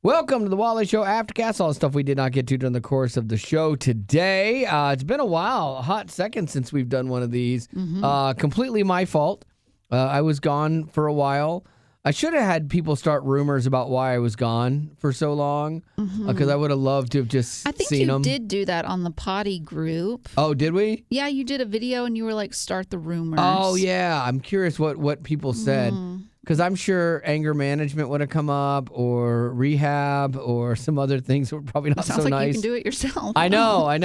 Welcome to the Wally Show Aftercast. All the stuff we did not get to during the course of the show today. It's been a while, a hot second since we've done one of these. Completely my fault. I was gone for a while. I should have had people start rumors about why I was gone for so long, because I would have loved to have just seen them. I think you did do that on the potty group. Oh, did we? Yeah, you did a video and you were like, start the rumors. Oh, yeah. I'm curious what people said. Because I'm sure anger management would have come up, or rehab, or some other things that were probably not so nice. Sounds like you can do it yourself. I know. I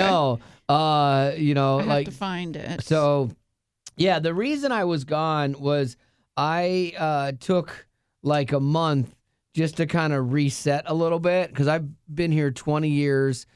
have to find it. So, yeah, the reason I was gone was I took like a month just to kind of reset a little bit, because I've been here 20 years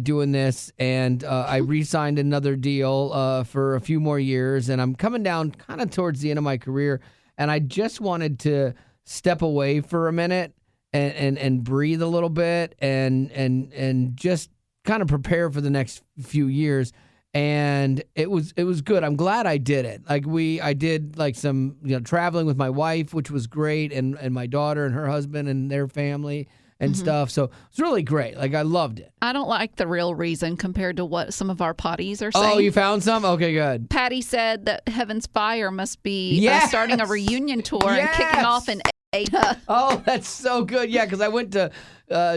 doing this, and I re-signed another deal for a few more years, and I'm coming down kind of towards the end of my career. And I just wanted to step away for a minute and breathe a little bit and just kind of prepare for the next few years. And it was good. I'm glad I did it. I did like some traveling with my wife, which was great, and my daughter and her husband and their family and stuff. So it's really great. Like, I loved it. I don't like the real reason compared to what some of our potties are saying. Oh, you found some? Okay, good. Patty said that Heaven's Fire must be starting a reunion tour and kicking off in Ada. Oh, that's so good. Yeah, because I went to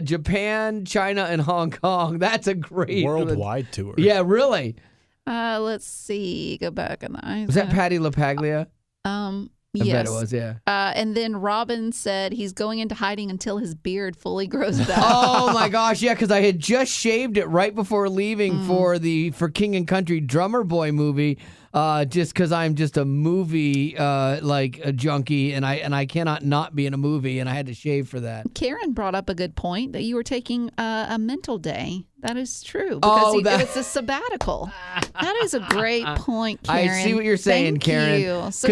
Japan, China, and Hong Kong. That's a great worldwide tour. Yeah, really. Let's see. Go back in the eyes. Was that Patty LaPaglia? I yes. bet it was, yeah. And then Robin said he's going into hiding until his beard fully grows back. Oh, my gosh, yeah, because I had just shaved it right before leaving for King and Country Drummer Boy movie, just because I'm just a movie a junkie, and I cannot not be in a movie, and I had to shave for that. Karen brought up a good point that you were taking a mental day. That is true, because it's a sabbatical. That is a great point, Karen. I see what you're saying, Karen. You. So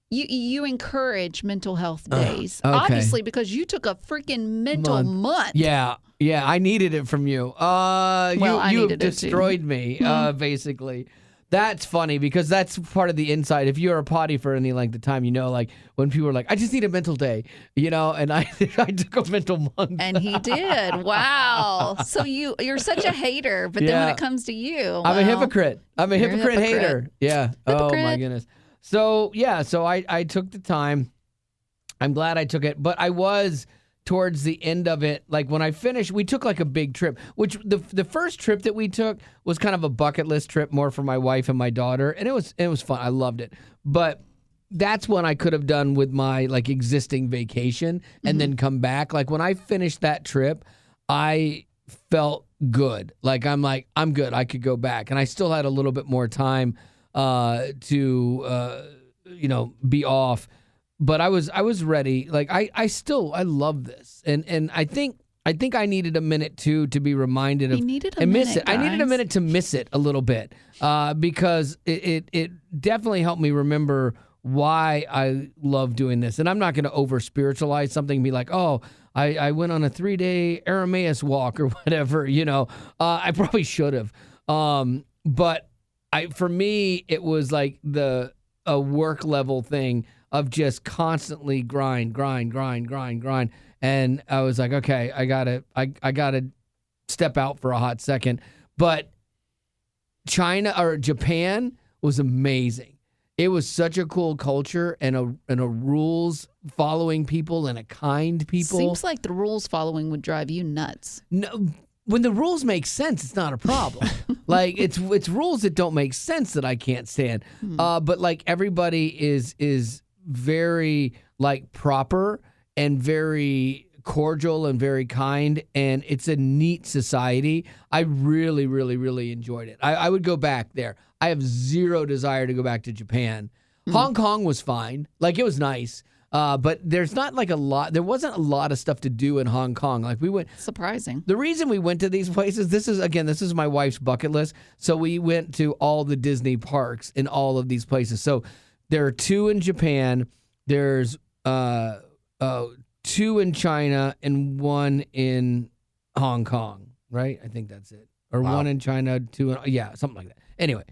you encourage mental health days, okay. obviously, because you took a freaking mental month. Yeah, I needed it from you. You destroyed me, basically. That's funny, because that's part of the inside. If you're a potty for any length of time, like when people are like, I just need a mental day, and I took a mental month. And he did. Wow. So you're such a hater, but then when it comes to you, I'm a hypocrite. I'm a hypocrite hater. Yeah. Hypocrite. Oh my goodness. So I took the time. I'm glad I took it, but I was towards the end of it, like when I finished, we took like a big trip, which the first trip that we took was kind of a bucket list trip, more for my wife and my daughter, and it was fun. I loved it. But that's when I could have done with my like existing vacation and then come back. Like when I finished that trip, I felt good. I'm good. I could go back, and I still had a little bit more time to be off. But I was ready. Like I love this, and I think I needed a minute too to be reminded of and miss it. Guys. I needed a minute to miss it a little bit, because it definitely helped me remember why I love doing this. And I'm not going to over spiritualize something and be like, oh, I went on a 3-day Aramaeus walk or whatever. I probably should have, but for me it was like a work level thing of just constantly grind. And I was like, okay, I gotta step out for a hot second. But Japan was amazing. It was such a cool culture and a rules following people and a kind people. Seems like the rules following would drive you nuts. No, when the rules make sense, it's not a problem. Like it's rules that don't make sense that I can't stand. But like everybody is very like proper and very cordial and very kind, and it's a neat society. I really, really, really enjoyed it. I would go back there. I have zero desire to go back to Japan. Hong Kong was fine. Like it was nice. But there's not like there wasn't a lot of stuff to do in Hong Kong. Like we went. Surprising. The reason we went to these places, this is my wife's bucket list. So we went to all the Disney parks in all of these places. So there are 2 in Japan. There's 2 in China and 1 in Hong Kong, right? I think that's it. Or wow. 1 in China, 2 in, something like that. Anyway,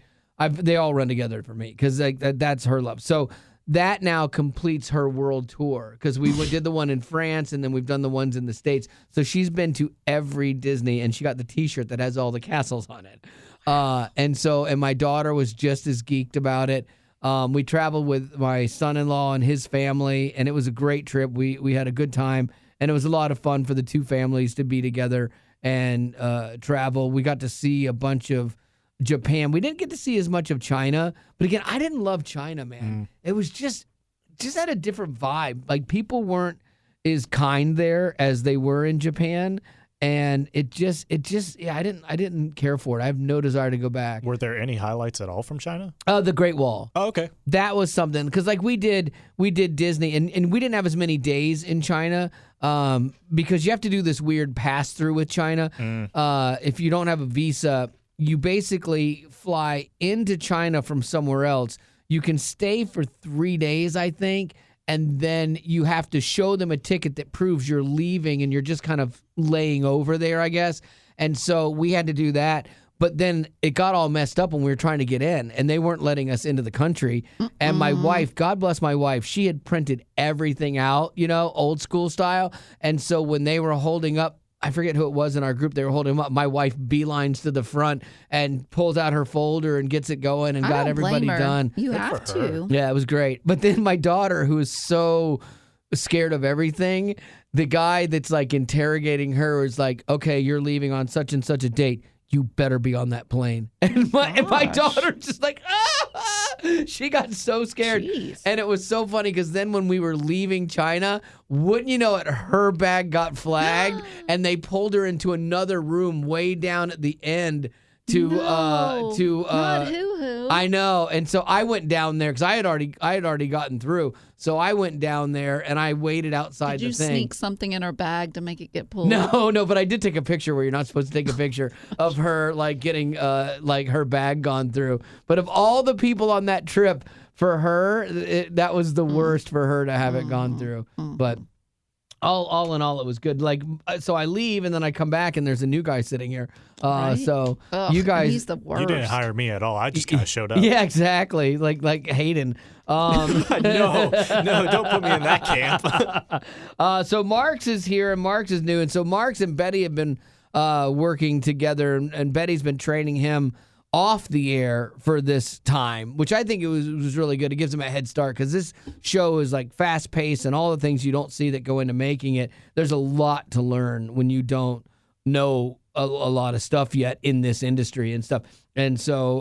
they all run together for me because like that's her love. So that now completes her world tour because we did the one in France and then we've done the ones in the States. So she's been to every Disney and she got the T-shirt that has all the castles on it. And my daughter was just as geeked about it. We traveled with my son-in-law and his family, and it was a great trip. We had a good time, and it was a lot of fun for the two families to be together and travel. We got to see a bunch of Japan. We didn't get to see as much of China, but again, I didn't love China, man. It was just had a different vibe. Like people weren't as kind there as they were in Japan, and it just yeah, I didn't care for it. I have no desire to go back. Were there any highlights at all from China? The Great Wall. Oh, okay. That was something because like we did Disney and we didn't have as many days in China because you have to do this weird pass through with China. If you don't have a visa, you basically fly into China from somewhere else. You can stay for 3 days, I think, and then you have to show them a ticket that proves you're leaving and you're just kind of laying over there, I guess. And so we had to do that. But then it got all messed up when we were trying to get in, and they weren't letting us into the country. And my wife, God bless my wife, she had printed everything out, old school style. And so when they were holding up, I forget who it was in our group, they were holding him up. My wife beelines to the front and pulls out her folder and gets it going and got everybody done. You have to. Yeah, it was great. But then my daughter, who is so scared of everything, the guy that's like interrogating her is like, okay, you're leaving on such and such a date. You better be on that plane. And my daughter just like, she got so scared. Jeez. And it was so funny because then when we were leaving China, wouldn't you know it, her bag got flagged and they pulled her into another room way down at the end not hoo-hoo. I know. And so I went down there because I had already gotten through. So I went down there and I waited outside the thing. Did you sneak something in her bag to make it get pulled? No, but I did take a picture where you're not supposed to take a picture of her like getting like her bag gone through. But of all the people on that trip, for her, that was the worst for her to have it gone through. But all in all, it was good. Like, so I leave and then I come back and there's a new guy sitting here. Right? So Ugh, you guys, he's the worst. You didn't hire me at all. I just kind of showed up. Yeah, exactly. Like Hayden. No, don't put me in that camp. So Marks is here and Marks is new. And so Marks and Betty have been working together and Betty's been training him off the air for this time, which I think it was really good. It gives him a head start because this show is like fast paced and all the things you don't see that go into making it. There's a lot to learn when you don't know a lot of stuff yet in this industry and stuff. And so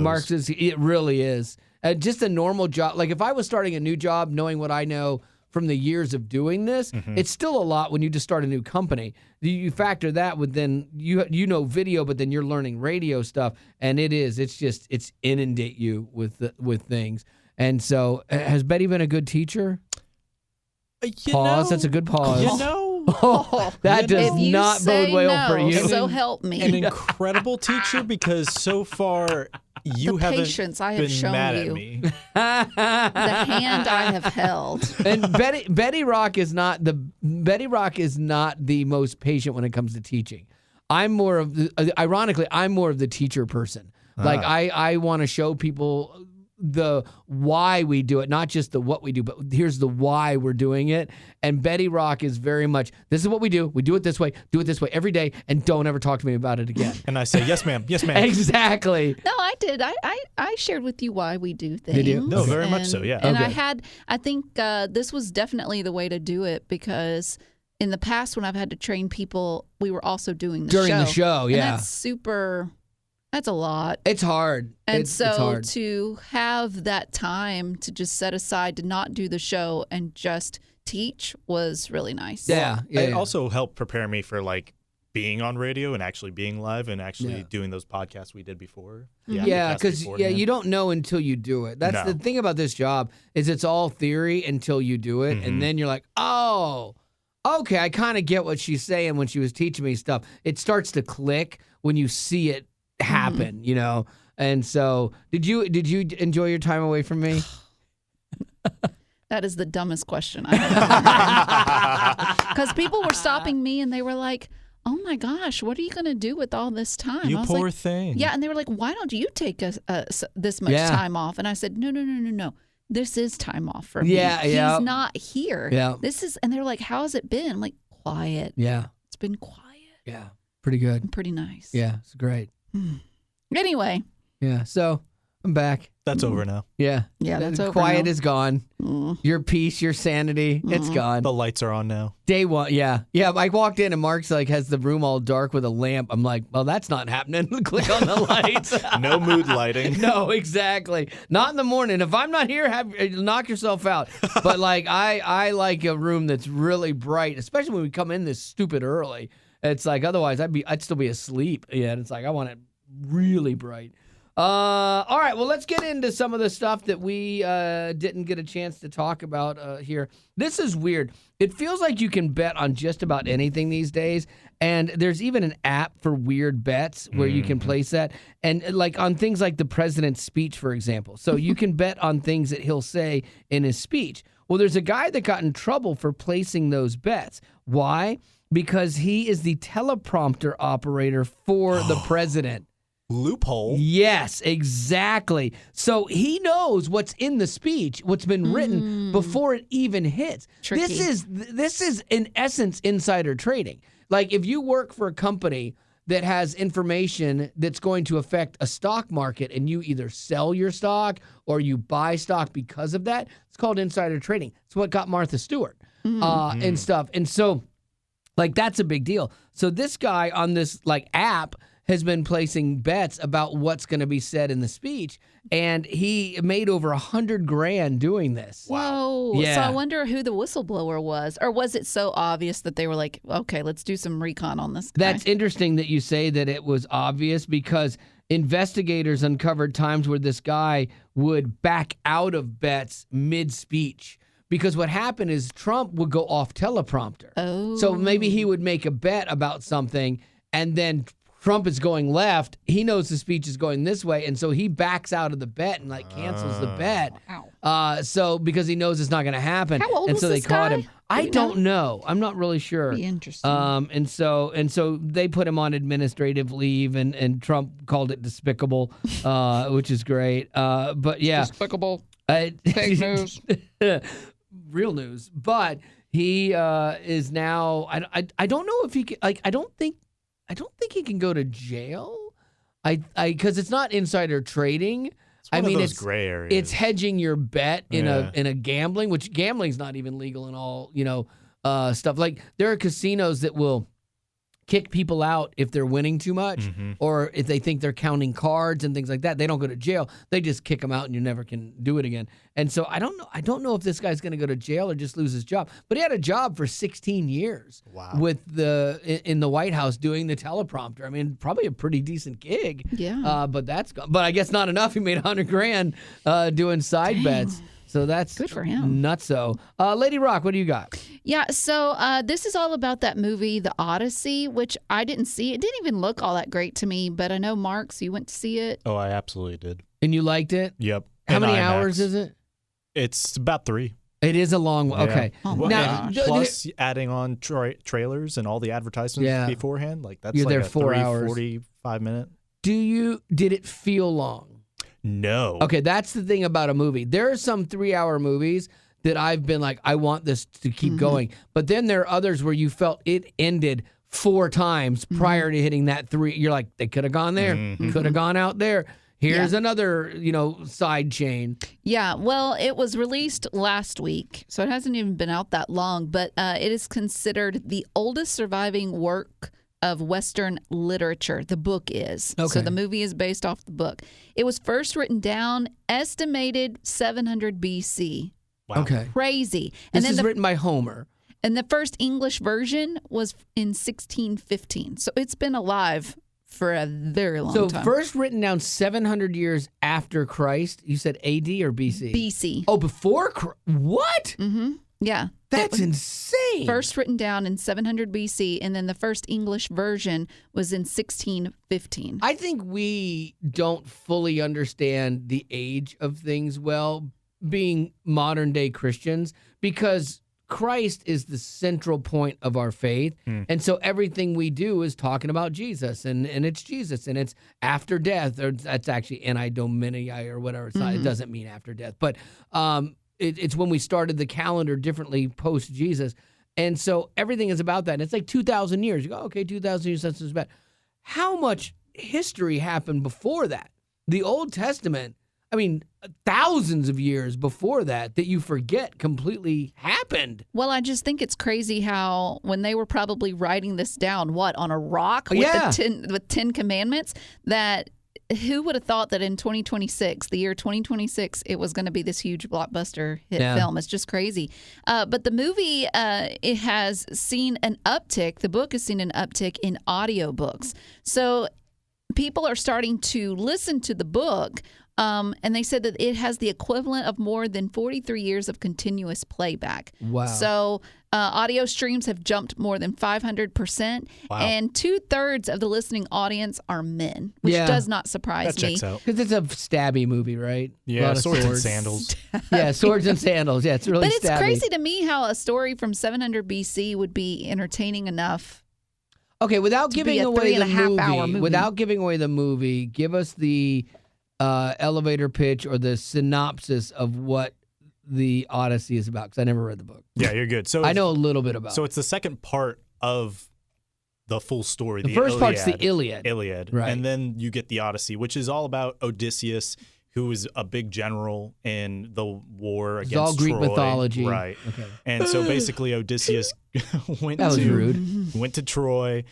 Marks it really is just a normal job. Like if I was starting a new job, knowing what I know from the years of doing this, it's still a lot when you just start a new company. You factor that with then you know video, but then you're learning radio stuff, and it's inundate you with things. And so, has Betty been a good teacher? Pause. That's a good pause. That does not bode well for you. So help me. An incredible teacher because so far you haven't patience I have been shown mad you. at me. The hand I have held. And Betty Rock is not the most patient when it comes to teaching. I'm more of the teacher person. Like I want to show people the why we do it, not just the what we do, but here's the why we're doing it. And Betty Rock is very much, this is what we do. We do it this way every day, and don't ever talk to me about it again. And I say, yes, ma'am. Yes, ma'am. Exactly. No, I did. I shared with you why we do things. Did you? No, very much so, yeah. And Okay. I think this was definitely the way to do it because in the past when I've had to train people, we were also doing the show. During the show, yeah. And that's a lot. It's hard. And it's so hard. to have that time to just set aside to not do the show and just teach was really nice. Yeah. It also helped prepare me for like being on radio and actually being live and actually doing those podcasts we did before. Yeah, because you don't know until you do it. That's the thing about this job is it's all theory until you do it, and then you're like, oh, okay, I kind of get what she's saying when she was teaching me stuff. It starts to click when you see it happen, you know. And so, did you enjoy your time away from me? That is the dumbest question I have ever. Because people were stopping me and they were like, oh my gosh, what are you going to do with all this time? You I was poor like, thing. Yeah, and they were like, why don't you take this much time off? And I said, no. this is time off for me. Yeah, yeah. He's not here. Yeah. And they're like, how's it been? I'm like, quiet. Yeah. It's been quiet. Yeah. Pretty good. And pretty nice. Yeah. It's great. Anyway. Yeah. So I'm back. That's over now. Yeah. Yeah, that's over Quiet now. is gone. Your peace, your sanity, it's gone. The lights are on now. Day one, yeah. Yeah, I walked in and Mark's like has the room all dark with a lamp. I'm like, well, that's not happening. Click on the lights. No mood lighting. No, exactly. Not in the morning. If I'm not here, knock yourself out. But like I like a room that's really bright, especially when we come in this stupid early. It's like otherwise I'd still be asleep. Yeah, and it's like I want it really bright. All right, well, let's get into some of the stuff that we didn't get a chance to talk about here. This is weird. It feels like you can bet on just about anything these days, and there's even an app for weird bets where you can place that, and like on things like the president's speech, for example. So you can bet on things that he'll say in his speech. Well, there's a guy that got in trouble for placing those bets. Why? Because he is the teleprompter operator for the president. Loophole. Yes, exactly. So he knows what's in the speech, what's been written before it even hits. Tricky. This is in essence insider trading. Like if you work for a company that has information that's going to affect a stock market and you either sell your stock or you buy stock because of that, it's called insider trading. It's what got Martha Stewart and stuff. And so like that's a big deal. So this guy on this like app has been placing bets about what's going to be said in the speech, and he made over $100,000 doing this. Whoa. Yeah. So I wonder who the whistleblower was. Or was it so obvious that they were like, okay, let's do some recon on this guy? That's interesting that you say that it was obvious because investigators uncovered times where this guy would back out of bets mid-speech. Because what happened is Trump would go off teleprompter. Oh. So maybe he would make a bet about something, and then Trump is going left. He knows the speech is going this way, and so he backs out of the bet and like cancels the bet. Wow. So because he knows it's not going to happen, How old and was so they this caught guy? him. I don't know. I'm not really sure. Be interesting. And so they put him on administrative leave, and Trump called it despicable, which is great. But yeah, Despicable. Fake news. Real news. But he is now. I don't know if he can, like. I don't think he can go to jail. Because it's not insider trading. It's one of those gray areas. It's hedging your bet in a gambling, which gambling's not even legal in all stuff. Like there are casinos that will kick people out if they're winning too much, or if they think they're counting cards and things like that. They don't go to jail. They just kick them out, and you never can do it again. And so I don't know. I don't know if this guy's going to go to jail or just lose his job. But he had a job for 16 years with in the White House doing the teleprompter. I mean, probably a pretty decent gig. Yeah. But that's gone. But I guess not enough. He made $100,000 doing side bets. So that's good for him. Nutso. Lady Rock, what do you got? Yeah, so this is all about that movie, The Odyssey, which I didn't see. It didn't even look all that great to me, but I know, Mark, so you went to see it. Oh, I absolutely did. And you liked it? Yep. How In many IMAX. hours is it? It's about 3. It is a long one. Yeah. Okay. Oh, my Now, gosh. Plus adding on trailers and all the advertisements beforehand. Like that's You're like there a 4 hours. 45 minute. Did it feel long? No. Okay, that's the thing about a movie. There are some 3-hour movies that I've been like, I want this to keep going. But then there are others where you felt it ended 4 times prior to hitting that 3. You're like, they could have gone there, could have gone out there. Here's another, side chain. Yeah, well, it was released last week, so it hasn't even been out that long, but it is considered the oldest surviving work of Western literature. The book is. Okay. So the movie is based off the book. It was first written down, estimated 700 BC. Wow. Okay. Crazy. This is written by Homer. And the first English version was in 1615. So it's been alive for a very long time. So first written down 700 years after Christ. You said AD or BC? BC. Oh, before what? Mm-hmm. Yeah. That's insane. First written down in 700 BC, and then the first English version was in 1615. I think we don't fully understand the age of things well, being modern day Christians, because Christ is the central point of our faith. And so everything we do is talking about Jesus, and it's Jesus, and it's after death, or that's actually Anni Domini or whatever. It's not, it doesn't mean after death, but it's when we started the calendar differently post Jesus. And so everything is about that. And it's like 2,000 years. You go, okay, 2,000 years, that's bad. How much history happened before that? The Old Testament, I mean, thousands of years before that you forget completely happened. Well, I just think it's crazy how when they were probably writing this down, on a rock with the 10 Commandments, that who would have thought that in 2026, the year 2026, it was going to be this huge blockbuster hit film? It's just crazy. But the movie, it has seen an uptick. The book has seen an uptick in audiobooks. So people are starting to listen to the book. And they said that it has the equivalent of more than 43 years of continuous playback. Wow. So audio streams have jumped more than 500%. Wow. And 2/3 of the listening audience are men, which does not surprise That me. checks out. Because it's a stabby movie, right? Yeah, A lot of swords and sandals. Yeah, swords and sandals. Yeah, it's really But it's stabby. crazy to me how a story from 700 BC would be entertaining enough. Okay, without giving be a away the 3.5-hour movie. without giving away the movie, give us the elevator pitch or the synopsis of what the Odyssey is about, because I never read the book. Yeah, you're good. So I know a little bit about So it. it's the second part of the full story. The first part's the Iliad. Right. And then you get the Odyssey, which is all about Odysseus, who was a big general in the war against It's all Greek Troy. mythology. Right. Okay. And so basically Odysseus went That was rude. went to Troy,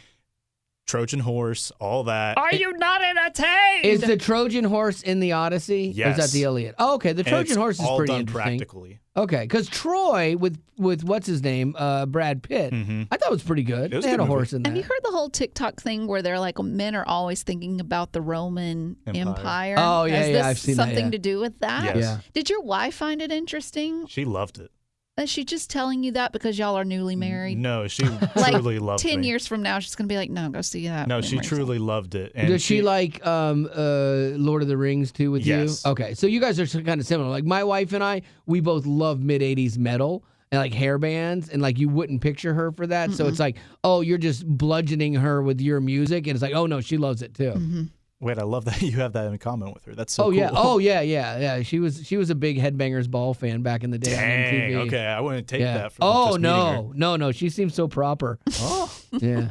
Trojan horse, all that. Are you not entertained? Is the Trojan horse in the Odyssey? Or is Yes. that the Iliad? Oh, okay. The And Trojan it's horse is all pretty done interesting. practically. Okay, because Troy with what's his name, Brad Pitt, I thought it was pretty good. It was They a had good a horse in Have there. you heard the whole TikTok thing where they're like, men are always thinking about the Roman Empire? Oh, yeah, Has yeah, this I've seen that, something yeah. to do with that? Yes. Yeah. Did your wife find it interesting? She loved it. Is she just telling you that because y'all are newly married? No, she Like truly loved 10 me. years from now, she's going to be like, no, go see that. No, she memory. truly loved it. And Does she like Lord of the Rings too with Yes. you? Okay, so you guys are kind of similar. Like my wife and I, we both love mid-'80s metal and like hair bands, and like you wouldn't picture her for that. So it's like, oh, you're just bludgeoning her with your music, and it's like, oh no, she loves it too. Wait, I love that you have that in common with her. That's so Oh cool. yeah, oh yeah. She was a big Headbangers Ball fan back in the day on Dang, MTV. okay. I wouldn't take Yeah. that from Oh just meeting her. no. She seems so proper. Oh, Yeah.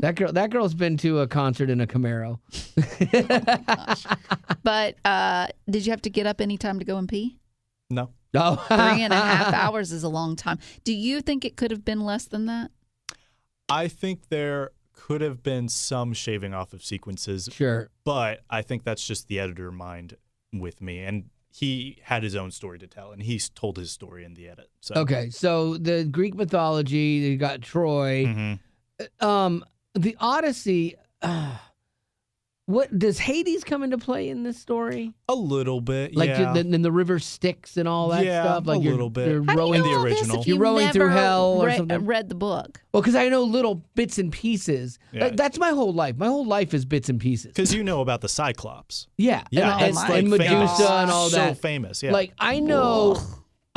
That girl's been to a concert in a Camaro. But did you have to get up any time to go and pee? no. Oh. 3.5 hours is a long time. Do you think it could have been less than that? I think there could have been some shaving off of sequences, Sure. but I think that's just the editor mind with me. And he had his own story to tell, and he's told his story in the edit. So Okay, so the Greek mythology, you got Troy. Mhm. The Odyssey, what does Hades come into play in this story? A little bit, Like yeah. the river Styx and all that Yeah, stuff? Like a you're- little bit. You're How do rowing you know all the this original. if You're you've rowing through never hell or read, something? read the book? Well, because I know little bits and pieces. Yeah. That's my whole life. My whole life is bits and pieces. Because you know about the Cyclops. Yeah. Yeah, and, it's and like Medusa famous. and all So that. famous, yeah. Like, I know...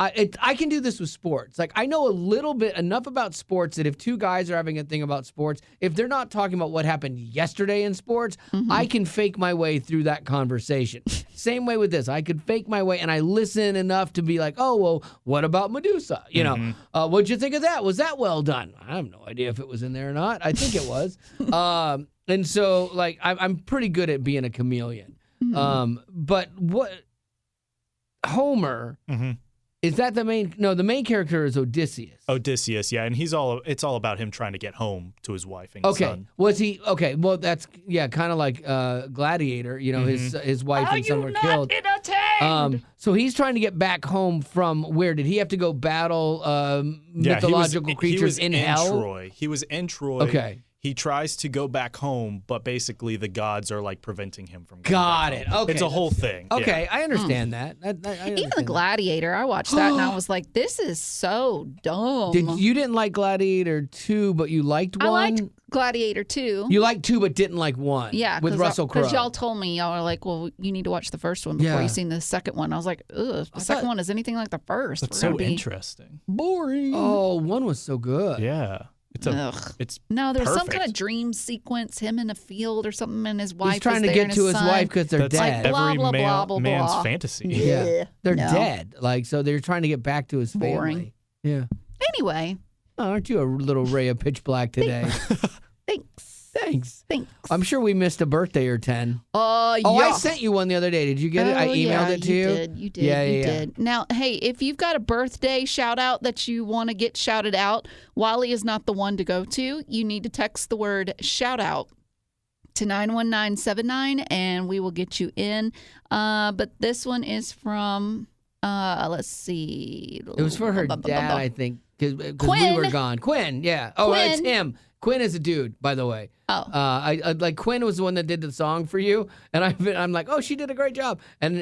I can do this with sports. Like, I know a little bit, enough about sports that if two guys are having a thing about sports, if they're not talking about what happened yesterday in sports, I can fake my way through that conversation. Same way with this. I could fake my way, and I listen enough to be like, oh, well, what about Medusa? You know, what'd you think of that? Was that well done? I have no idea if it was in there or not. I think it was. And so, like, I'm pretty good at being a chameleon. But what... Homer... Is that the main? No, the main character is Odysseus. Odysseus, yeah, and it's all about him trying to get home to his wife and his Okay, son. was he? Okay, well, that's kind of like Gladiator. You know, his wife and son were killed. So he's trying to get back home from where? Did he have to go battle mythological creatures he was in hell? Troy. He was in Troy. Okay. he tries to go back home, but basically the gods are like preventing him from going Got back it. home. Okay. It's a whole thing. Okay, I understand that. I Even understand the Gladiator, I watched that and I was like, this is so dumb. You didn't like Gladiator 2, but you liked 1? I liked Gladiator 2. You liked 2, but didn't like 1. Yeah, with Russell Crowe. Because y'all told me, y'all were like, well, you need to watch the first one before Yeah. you seen the second one. I was like, ugh, the second one is anything like the first. That's We're so gonna be interesting. boring. Oh, 1 was so good. Yeah. It's No, there was some perfect. kind of dream sequence, him in a field or something, and his wife He's trying is to there get and to his son. wife because they're That's dead. Like, blah, every blah, blah, blah, man's blah. fantasy. Yeah. They're No. dead. Like, so they're trying to get back to his family. Boring. Yeah. Anyway, Oh, aren't you a little ray of pitch black today? thanks. Thanks. Thanks. I'm sure we missed a birthday or 10. Oh, yeah. Oh, I sent you one the other day. Did you get it? I Oh, emailed yeah, it to you. You did. Yeah, you yeah. did. Now, hey, if you've got a birthday shout out that you want to get shouted out, Wally is not the one to go to. You need to text the word shout out to 91979 and we will get you in. But this one is from, let's see. It was for her dad, I think, because we Quinn. were gone. Quinn, yeah. Oh, Quinn. it's him. Quinn is a dude, by the way. Oh. I like Quinn was the one that did the song for you, and I'm like, oh, she did a great job. And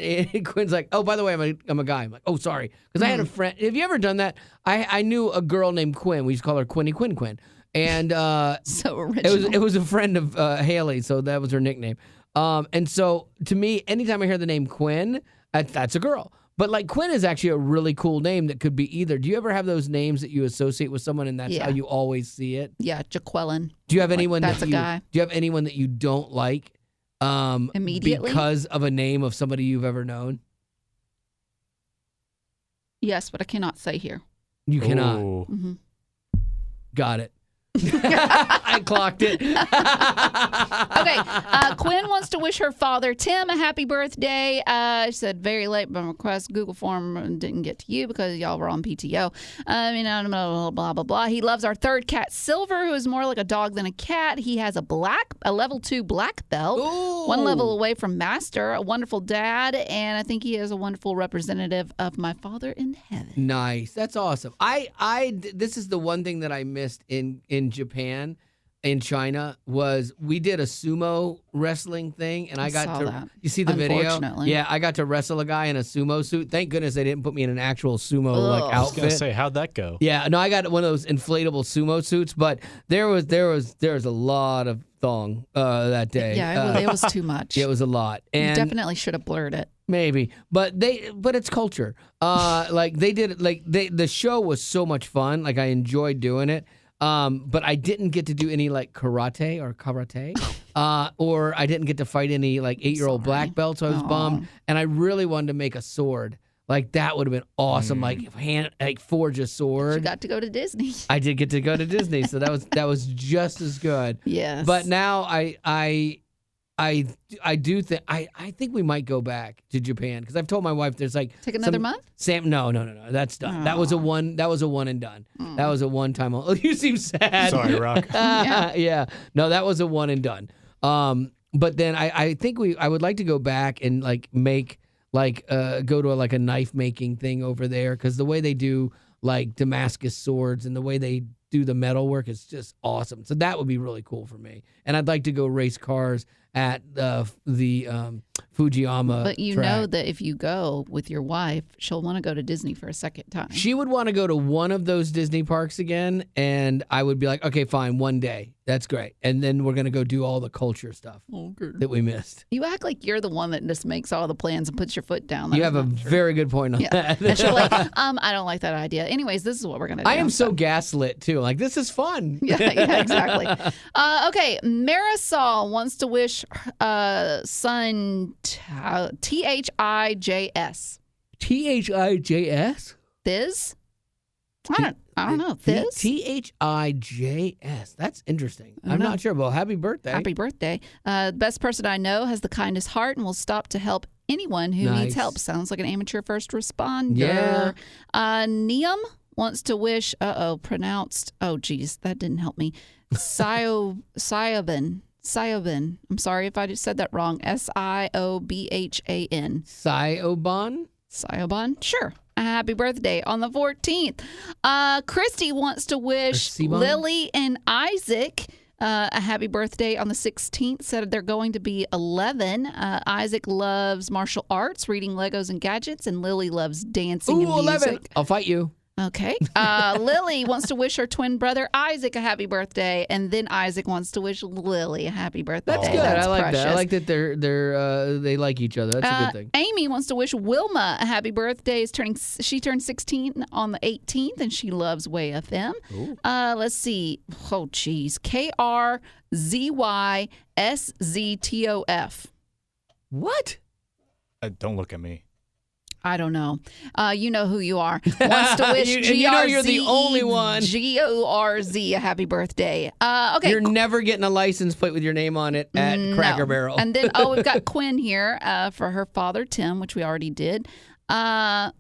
Quinn's like, oh, by the way, I'm a guy. I'm like, oh, sorry, because I had a friend. Have you ever done that? I knew a girl named Quinn. We used to call her Quinny Quinn, and So original. it was a friend of Haley, so that was her nickname. And so to me, anytime I hear the name Quinn, that's a girl. But like Quinn is actually a really cool name that could be either. Do you ever have those names that you associate with someone and that's Yeah. how you always see it? Yeah, Jaqueline. Do you have Like, anyone that's that a you, guy. Do you have anyone that you don't like Immediately? because of a name of somebody you've ever known? Yes, but I cannot say here. You cannot. Ooh. Mm-hmm. Got it. I clocked it. Okay, Quinn wants to wish her father, Tim, a happy birthday. She said, very late by request. Google form didn't get to you because y'all were on PTO. Blah, blah, blah, blah. He loves our third cat, Silver, who is more like a dog than a cat. He has a level 2 black belt, Ooh. 1 level away from master, a wonderful dad, and I think he is a wonderful representative of my father in heaven. Nice. That's awesome. This is the one thing that I missed in Japan, in China, was we did a sumo wrestling thing, and I got saw to. that. You see the video? Unfortunately. Yeah, I got to wrestle a guy in a sumo suit. Thank goodness they didn't put me in an actual sumo Ugh. like I was gonna outfit. say, how'd that go? Yeah, no, I got one of those inflatable sumo suits, but there was a lot of thong that day. Yeah, it was too much. Yeah, it was a lot, You and definitely should have blurred it. maybe, but it's culture. Like they did it. Like the show was so much fun. Like I enjoyed doing it. But I didn't get to do any like karate, or I didn't get to fight any like 8-year-old black belts. So I was bummed, and I really wanted to make a sword. Like that would have been awesome. Like forge a You sword. got to go to Disney. I did get to go to Disney, so that was just as good. Yes. But now I do think I think we might go back to Japan because I've told my wife there's like Take another month? No, that's done. That was a one and done. That was a one time. Oh, you seem sad. Sorry, Rock. Yeah. No, that was a one and done. But then I think I would like to go back and like make go to a knife making thing over there because the way they do like Damascus swords and the way they do the metal work is just awesome. So that would be really cool for me. And I'd like to go race cars at the Fujiyama But you track. know that if you go with your wife, she'll want to go to Disney for a second time. She would want to go to one of those Disney parks again, and I would be like, okay, fine, one day. That's great. And then we're going to go do all the culture stuff that we missed. You act like you're the one that just makes all the plans and puts your foot down. You That have is a not true. very good point on Yeah. that. And she'll like, I don't like that idea. Anyways, this is what we're going to do. I am so gaslit, too. Like, this is fun. Yeah, exactly. Okay, Marisol wants to wish son THIJS. THIJS? Thiz? I don't know. Thiz? THIJS. That's interesting. I'm know. not sure. Well, happy birthday. Happy birthday. Best person I know, has the kindest heart and will stop to help anyone who Nice. needs help. Sounds like an amateur first responder. Yeah. Niam wants to wish, pronounced, that didn't help me. Siobhan. I'm sorry if I just said that wrong. Siobhan. Siobhan? Siobhan? Sure. A happy birthday on the 14th. Christy wants to wish Or Sibon? Lily and Isaac a happy birthday on the 16th. Said they're going to be 11. Isaac loves martial arts, reading Legos and gadgets, and Lily loves dancing and music. 11. I'll fight you. Okay. Lily wants to wish her twin brother Isaac a happy birthday, and then Isaac wants to wish Lily a happy birthday. That's good. I like precious. that. I like that they like each other. That's a good thing. Amy wants to wish Wilma a happy birthday. She turned 16 on the 18th, and she loves Way FM. Let's see. Oh, geez. KRZYSZTOF. What? Don't look at me. I don't know. You know who you are. Wants to wish you know you're the only one. GORZ a happy birthday. Okay. You're never getting a license plate with your name on it at Cracker Barrel. And then, we've got Quinn here for her father, Tim, which we already did. Oh,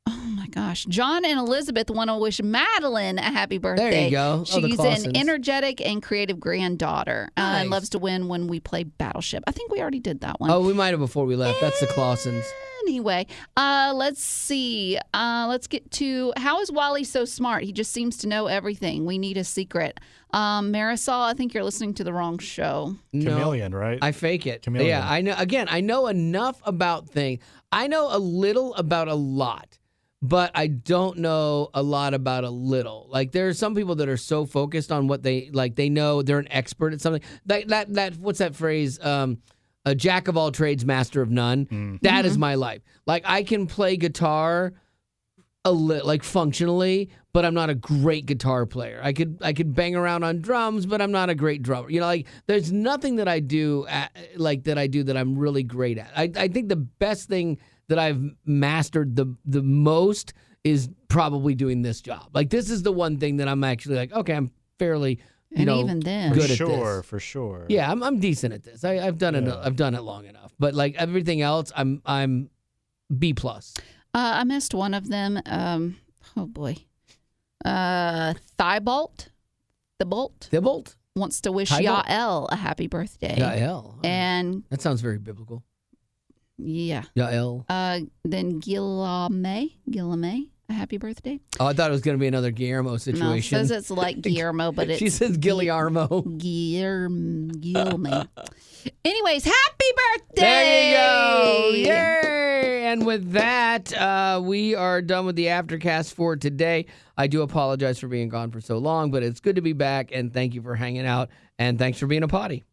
my gosh. John and Elizabeth want to wish Madeline a happy birthday. There you go. She's an energetic and creative granddaughter and loves to win when we play Battleship. I think we already did that one. Oh, we might have before we left. That's the Clausens. Anyway, let's see. Let's get to how is Wally so smart? He just seems to know everything. We need a secret. Marisol, I think you're listening to the wrong show. Chameleon, right? I fake it. Chameleon. Yeah, I know. Again, I know enough about things. I know a little about a lot, but I don't know a lot about a little. Like there are some people that are so focused on what they like. They know they're an expert at something. That what's that phrase? A jack of all trades, master of none. That is my life. Like I can play guitar like functionally, but I'm not a great guitar player. I could bang around on drums, but I'm not a great drummer. You know, like there's nothing that I do that I'm really great at. I think the best thing that I've mastered the most is probably doing this job. Like this is the one thing that I'm actually like, okay, I'm fairly even then, good at this. For sure. Yeah, I'm decent at this. I've done it. I've done it long enough. But like everything else, I'm B+. I missed one of them. Oh boy, Thibault wants to wish Yael a happy birthday. Yael, and that sounds very biblical. Yeah. Yael. Then Guillermo, a happy birthday. Oh, I thought it was going to be another Guillermo situation. No, it says it's like Guillermo, but it's... She says Guillermo. Guillermo. Anyways, happy birthday! There you go! Yay! And with that, we are done with the Aftercast for today. I do apologize for being gone for so long, but it's good to be back, and thank you for hanging out, and thanks for being a potty.